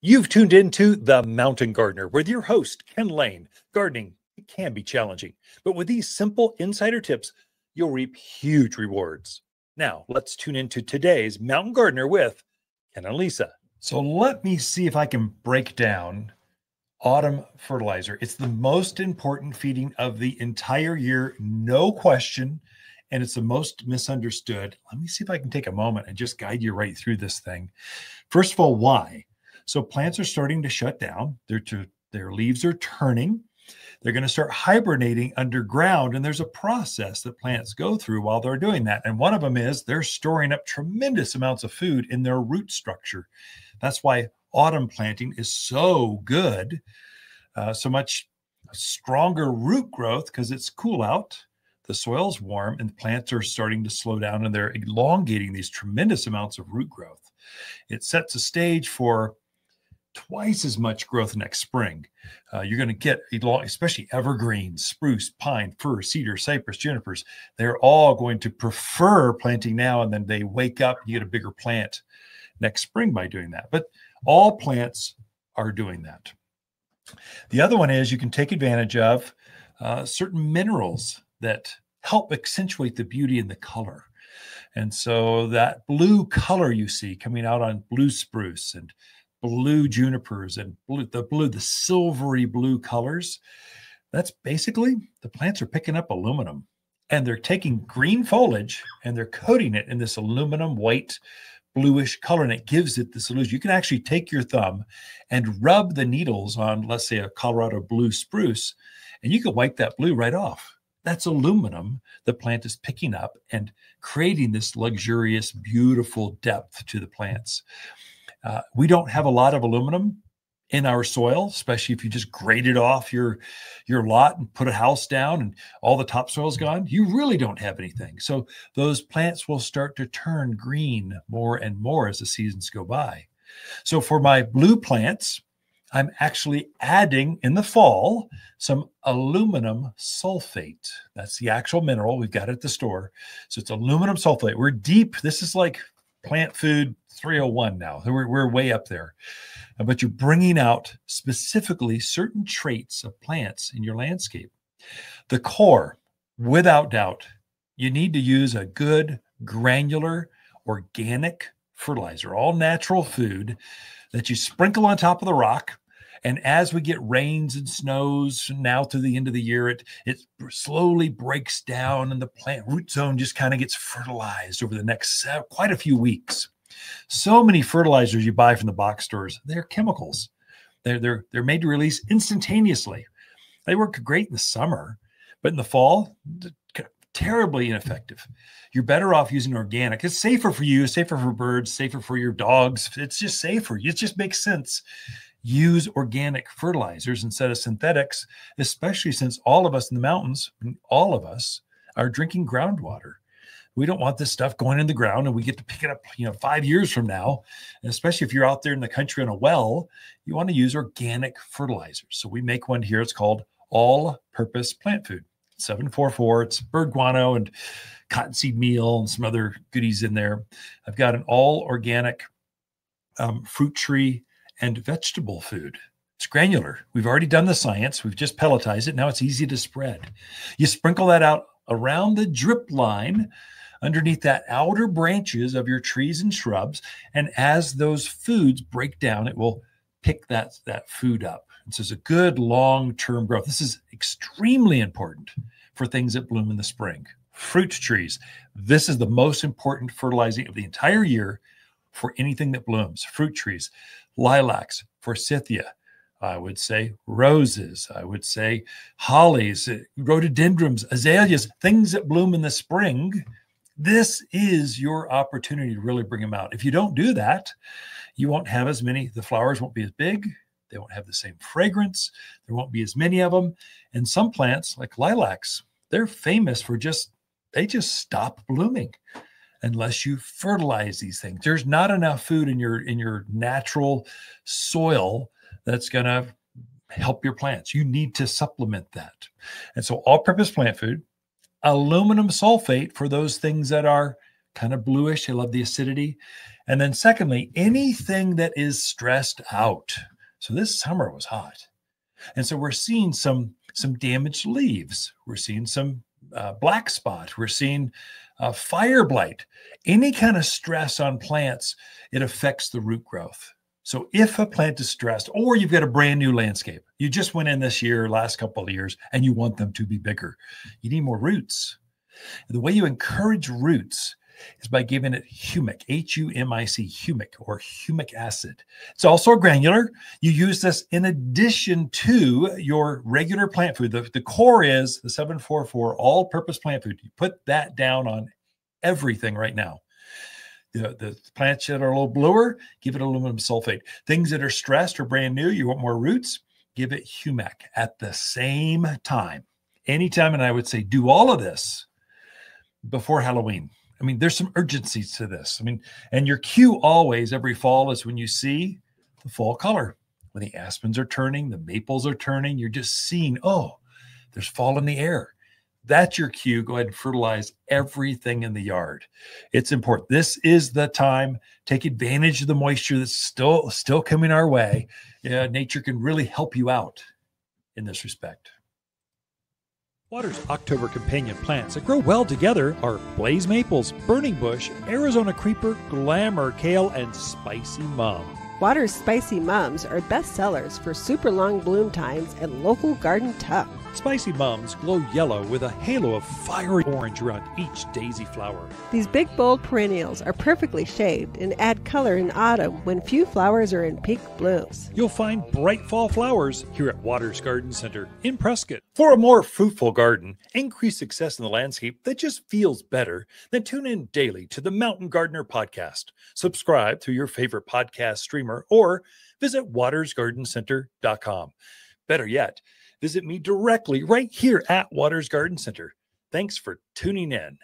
You've tuned into The Mountain Gardener with your host, Ken Lain. Gardening can be challenging, but with these simple insider tips, you'll reap huge rewards. Now, let's tune into today's Mountain Gardener with Ken and Lisa. So let me see if I can break down autumn fertilizer. It's the most important feeding of the entire year, no question, and it's the most misunderstood. Let me see if I can take a moment and just guide you right through this thing. First of all, why? So plants are starting to shut down. Their leaves are turning. They're going to start hibernating underground. And there's a process that plants go through while they're doing that. And one of them is they're storing up tremendous amounts of food in their root structure. That's why autumn planting is so good, so much stronger root growth because it's cool out. The soil's warm and the plants are starting to slow down and they're elongating these tremendous amounts of root growth. It sets a stage for twice as much growth next spring. You're going to get, especially evergreens, spruce, pine, fir, cedar, cypress, junipers. They're all going to prefer planting now, and then they wake up, you get a bigger plant next spring by doing that. But all plants are doing that. The other one is you can take advantage of certain minerals that help accentuate the beauty and the color. And so that blue color you see coming out on blue spruce and blue junipers and the silvery blue colors, that's basically the plants are picking up aluminum, and they're taking green foliage and they're coating it in this aluminum white bluish color, and it gives it this illusion. You can actually take your thumb and rub the needles on, let's say, a Colorado blue spruce, and you can wipe that blue right off. That's aluminum the plant is picking up and creating this luxurious, beautiful depth to the plants. We don't have a lot of aluminum in our soil, especially if you just graded off your lot and put a house down and all the topsoil is gone. You really don't have anything. So those plants will start to turn green more and more as the seasons go by. So for my blue plants, I'm actually adding in the fall some aluminum sulfate. That's the actual mineral. We've got it at the store. So it's aluminum sulfate. We're deep. This is like plant food 301 now. We're way up there. But you're bringing out specifically certain traits of plants in your landscape. The core, without doubt, you need to use a good granular organic fertilizer, all natural food that you sprinkle on top of the rock. And as we get rains and snows now to the end of the year, it slowly breaks down and the plant root zone just kind of gets fertilized over the next quite a few weeks. So many fertilizers you buy from the box stores, they're chemicals. They're made to release instantaneously. They work great in the summer, but in the fall, terribly ineffective. You're better off using organic. It's safer for you, safer for birds, safer for your dogs. It's just safer. It just makes sense. Use organic fertilizers instead of synthetics, especially since all of us in the mountains, all of us are drinking groundwater. We don't want this stuff going in the ground and we get to pick it up, 5 years from now. And especially if you're out there in the country on a well, you want to use organic fertilizers. So we make one here. It's called All-Purpose Plant Food. 744. It's bird guano and cottonseed meal and some other goodies in there. I've got an all organic fruit tree and vegetable food. It's granular. We've already done the science. We've just pelletized it. Now it's easy to spread. You sprinkle that out around the drip line underneath that outer branches of your trees and shrubs. And as those foods break down, it will pick that food up. And so it's a good long-term growth. This is extremely important for things that bloom in the spring. Fruit trees. This is the most important fertilizing of the entire year for anything that blooms. Fruit trees, lilacs, forsythia, I would say roses, I would say hollies, rhododendrons, azaleas, things that bloom in the spring. This is your opportunity to really bring them out. If you don't do that, you won't have as many. The flowers won't be as big. They won't have the same fragrance. There won't be as many of them. And some plants like lilacs, they're famous for they just stop blooming unless you fertilize these things. There's not enough food in your natural soil that's going to help your plants. You need to supplement that. And so all-purpose plant food, aluminum sulfate for those things that are kind of bluish. They love the acidity. And then secondly, anything that is stressed out. So this summer was hot. And so we're seeing some damaged leaves. We're seeing some black spot. We're seeing fire blight. Any kind of stress on plants, it affects the root growth. So if a plant is stressed, or you've got a brand new landscape, you just went in this year, last couple of years, and you want them to be bigger, you need more roots. And the way you encourage roots is by giving it humic, H-U-M-I-C, humic, or humic acid. It's also a granular. You use this in addition to your regular plant food. The core is the 744 all-purpose plant food. You put that down on everything right now. The plants that are a little bluer, give it aluminum sulfate. Things that are stressed or brand new, you want more roots, give it humic at the same time. Anytime, and I would say do all of this before Halloween. I mean, there's some urgency to this. I mean, and your cue always every fall is when you see the fall color. When the aspens are turning, the maples are turning, you're just seeing, oh, there's fall in the air. That's your cue. Go ahead and fertilize everything in the yard. It's important. This is the time. Take advantage of the moisture that's still coming our way. Nature can really help you out in this respect. Water's October companion plants that grow well together are blaze maples, burning bush, Arizona creeper, glamour kale, and spicy mum. Water's spicy mums are best sellers for super long bloom times and local garden tuck. Spicy mums glow yellow with a halo of fiery orange around each daisy flower. These big, bold perennials are perfectly shaped and add color in autumn when few flowers are in peak blooms. You'll find bright fall flowers here at Waters Garden Center in Prescott. For a more fruitful garden, increased success in the landscape that just feels better, then tune in daily to the Mountain Gardener podcast. Subscribe through your favorite podcast streamer or visit watersgardencenter.com. Better yet, visit me directly right here at Waters Garden Center. Thanks for tuning in.